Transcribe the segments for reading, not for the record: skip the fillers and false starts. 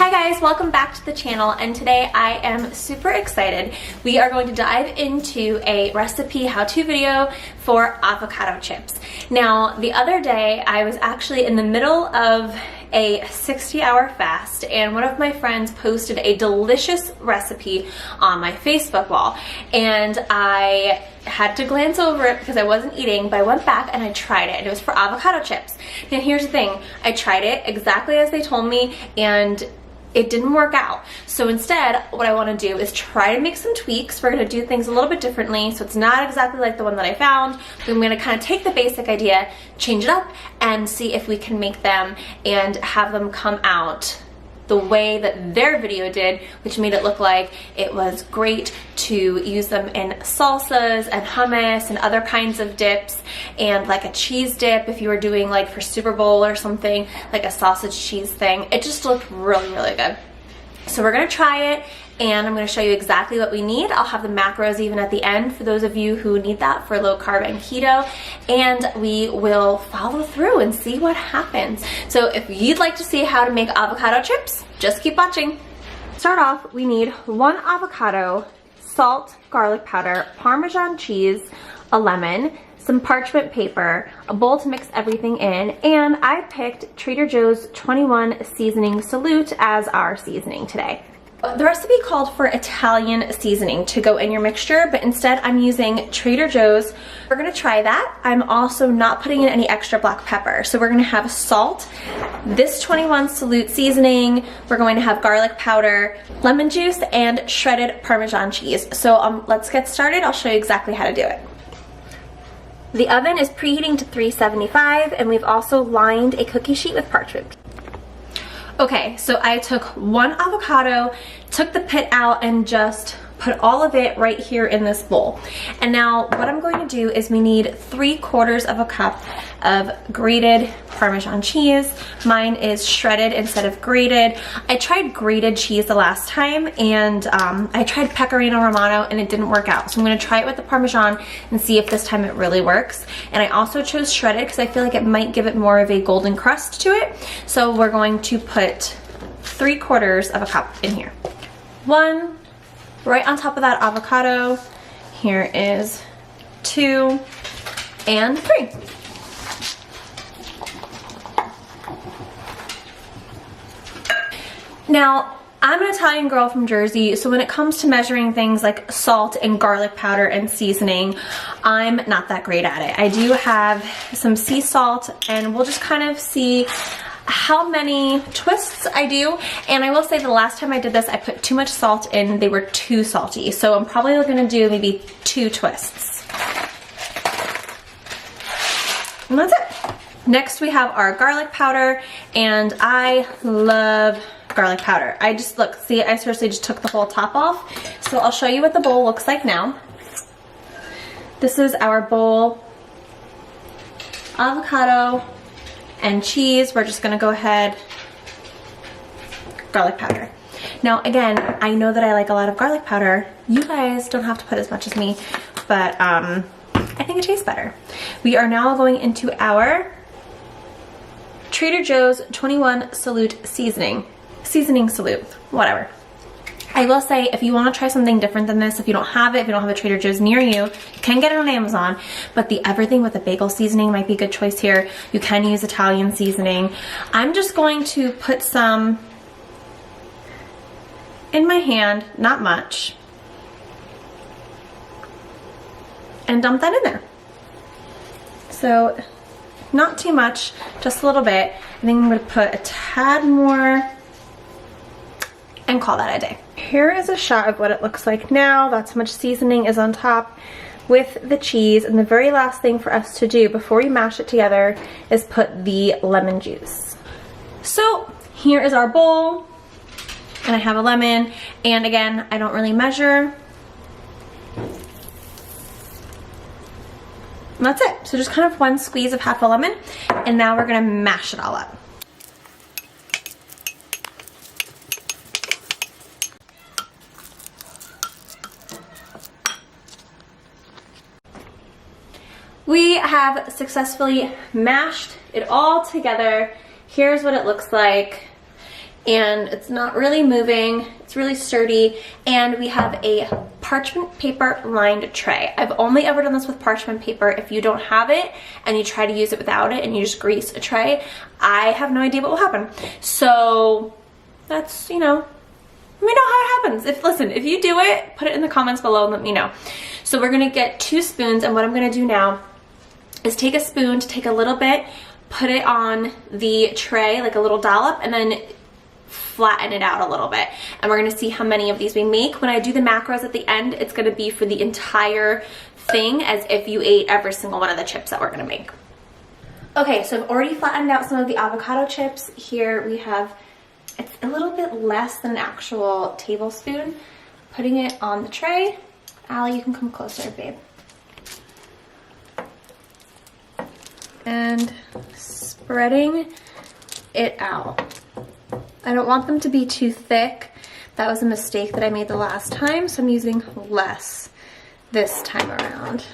Hi guys, welcome back to the channel, and today I am super excited. We are going to dive into a recipe how-to video for avocado chips. Now, the other day I was actually in the middle of a 60-hour fast, and one of my friends posted a delicious recipe on my Facebook wall, and I had to glance over it because I wasn't eating, but I went back and I tried it, and it was for avocado chips. Now here's the thing, I tried it exactly as they told me, and it didn't work out. So instead, what I want to do is try to make some tweaks. We're going to do things a little bit differently, so it's not exactly like the one that I found. I'm going to kind of take the basic idea, change it up, and see if we can make them and have them come out the way that their video did, which made it look like it was great to use them in salsas and hummus and other kinds of dips, and like a cheese dip if you were doing like for Super Bowl or something, like a sausage cheese thing. It just looked really, really good. So we're gonna try it, and I'm going to show you exactly what we need. I'll have the macros even at the end for those of you who need that for low carb and keto, and we will follow through and see what happens. So if you'd like to see how to make avocado chips, just keep watching. Start off, we need 1 avocado, salt, garlic powder, Parmesan cheese, a lemon, some parchment paper, a bowl to mix everything in, and I picked Trader Joe's 21 seasoning salute as our seasoning today. The recipe called for Italian seasoning to go in your mixture, but instead I'm using Trader Joe's. We're gonna try that. I'm also not putting in any extra black pepper. So we're gonna have salt, this 21 salute seasoning, we're going to have garlic powder, lemon juice, and shredded Parmesan cheese. So let's get started. I'll show you exactly how to do it. The oven is preheating to 375, and we've also lined a cookie sheet with parchment. Okay, so I took 1 avocado, took the pit out, and just put all of it right here in this bowl. And now what I'm going to do is we need 3/4 of a cup of grated Parmesan cheese. Mine is shredded instead of grated. I tried grated cheese the last time, and I tried Pecorino Romano and it didn't work out. So I'm gonna try it with the Parmesan and see if this time it really works. And I also chose shredded because I feel like it might give it more of a golden crust to it. So we're going to put 3/4 of a cup in here. 1 right on top of that avocado. Here is 2 and 3. Now, I'm an Italian girl from Jersey, so when it comes to measuring things like salt and garlic powder and seasoning, I'm not that great at it. I do have some sea salt, and we'll just kind of see how many twists I do. And I will say the last time I did this, I put too much salt in. They were too salty. So I'm probably gonna do maybe 2 twists. And that's it. Next we have our garlic powder, and I love garlic powder. I just, look, see, I seriously just took the whole top off. So I'll show you what the bowl looks like now. This is our bowl. Avocado and cheese. We're just gonna go ahead, garlic powder. Now again, I know that I like a lot of garlic powder. You guys don't have to put as much as me, but I think it tastes better. We are now going into our Trader Joe's 21 salute seasoning salute, whatever. I will say, if you want to try something different than this, if you don't have it, if you don't have a Trader Joe's near you, you can get it on Amazon, but the Everything with the Bagel seasoning might be a good choice here. You can use Italian seasoning. I'm just going to put some in my hand, not much, and dump that in there. So, not too much, just a little bit. I think I'm going to put a tad more and call that a day. Here is a shot of what it looks like now. That's how much seasoning is on top with the cheese. And the very last thing for us to do before we mash it together is put the lemon juice. So here is our bowl, and I have a lemon. And again, I don't really measure. And that's it. So just kind of 1 squeeze of half a lemon, and now we're gonna mash it all up. We have successfully mashed it all together. Here's what it looks like. and it's not really moving. It's really sturdy, and we have a parchment paper lined tray. I've only ever done this with parchment paper. If you don't have it and you try to use it without it and you just grease a tray, I have no idea what will happen. So that's, you know, let me know how it happens. Listen, if you do it, put it in the comments below and let me know. So we're gonna get 2 spoons, and what I'm gonna do now is take a spoon to take a little bit, put it on the tray like a little dollop, and then flatten it out a little bit. And we're gonna see how many of these we make. When I do the macros at the end, it's gonna be for the entire thing, as if you ate every single one of the chips that we're gonna make. Okay, so I've already flattened out some of the avocado chips. Here we have, it's a little bit less than an actual tablespoon. Putting it on the tray. Allie, you can come closer, babe. And spreading it out. I don't want them to be too thick. That was a mistake that I made the last time, so I'm using less this time around.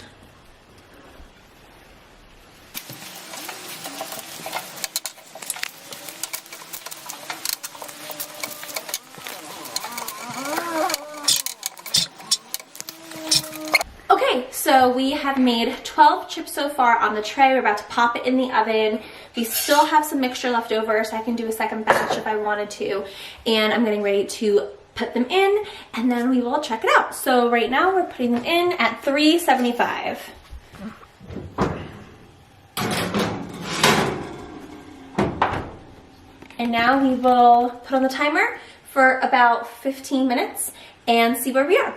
So we have made 12 chips so far on the tray. We're about to pop it in the oven. We still have some mixture left over, so I can do a second batch if I wanted to. And I'm getting ready to put them in, and then we will check it out. So right now we're putting them in at 375. And now we will put on the timer for about 15 minutes and see where we are.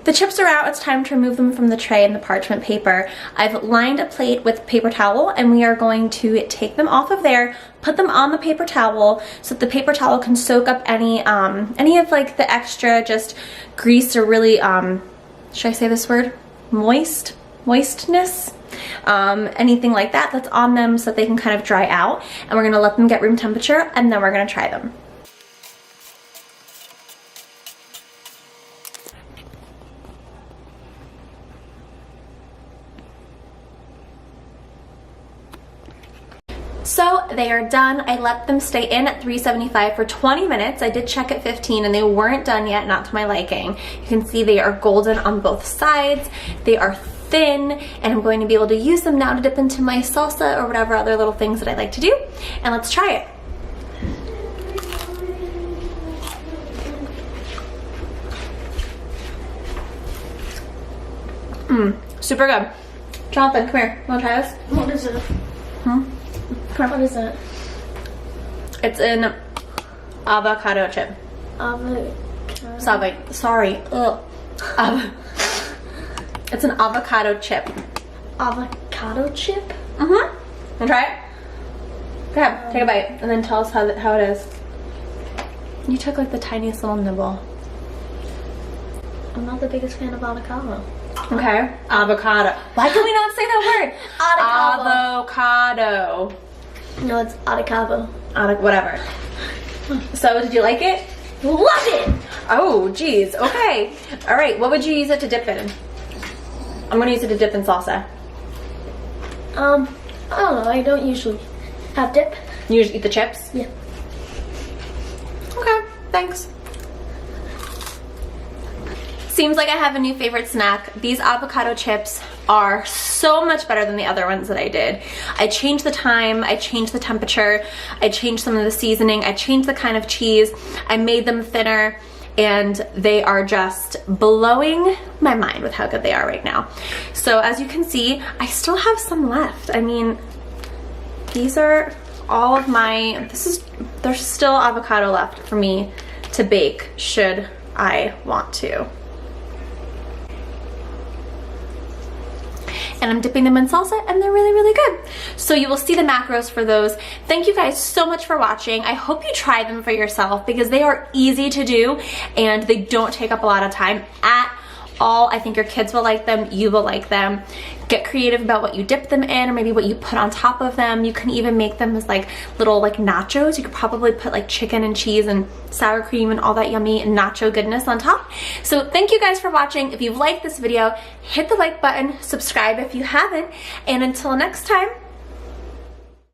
The chips are out. It's time to remove them from the tray and the parchment paper. I've lined a plate with paper towel, and we are going to take them off of there, put them on the paper towel so that the paper towel can soak up any of like the extra just grease or really, should I say this word? Moistness? Anything like that that's on them, so that they can kind of dry out. And we're gonna let them get room temperature, and then we're gonna try them. So they are done. I let them stay in at 375 for 20 minutes. I did check at 15 and they weren't done yet, not to my liking. You can see they are golden on both sides. They are thin, and I'm going to be able to use them now to dip into my salsa or whatever other little things that I like to do. And let's try it. Super good. Jonathan, come here. You wanna try this? What is it? What is it? It's an avocado chip. Avocado. Sorry. It's an avocado chip. Avocado chip? Wanna try it? Go ahead, take a bite, and then tell us how it is. You took like the tiniest little nibble. I'm not the biggest fan of avocado. Okay, avocado. Why can we not say that word? Avocado. No, it's avocado. Whatever. So, did you like it? Love it! Oh, geez. Okay. All right. What would you use it to dip in? I'm gonna use it to dip in salsa. I don't know. I don't usually have dip. You usually eat the chips? Yeah. Okay. Thanks. Seems like I have a new favorite snack. These avocado chips are so much better than the other ones that I did. I changed the time, I changed the temperature, I changed some of the seasoning, I changed the kind of cheese, I made them thinner, and they are just blowing my mind with how good they are right now. So as you can see, I still have some left. I mean, these are all of my, there's still avocado left for me to bake should I want to. And I'm dipping them in salsa, and they're really, really good. So you will see the macros for those. Thank you guys so much for watching. I hope you try them for yourself because they are easy to do and they don't take up a lot of time at all. I think your kids will like them, you will like them. Get creative about what you dip them in or maybe what you put on top of them. You can even make them as like little like nachos. You could probably put like chicken and cheese and sour cream and all that yummy nacho goodness on top. So thank you guys for watching. If you've liked this video, hit the like button, subscribe if you haven't, and until next time,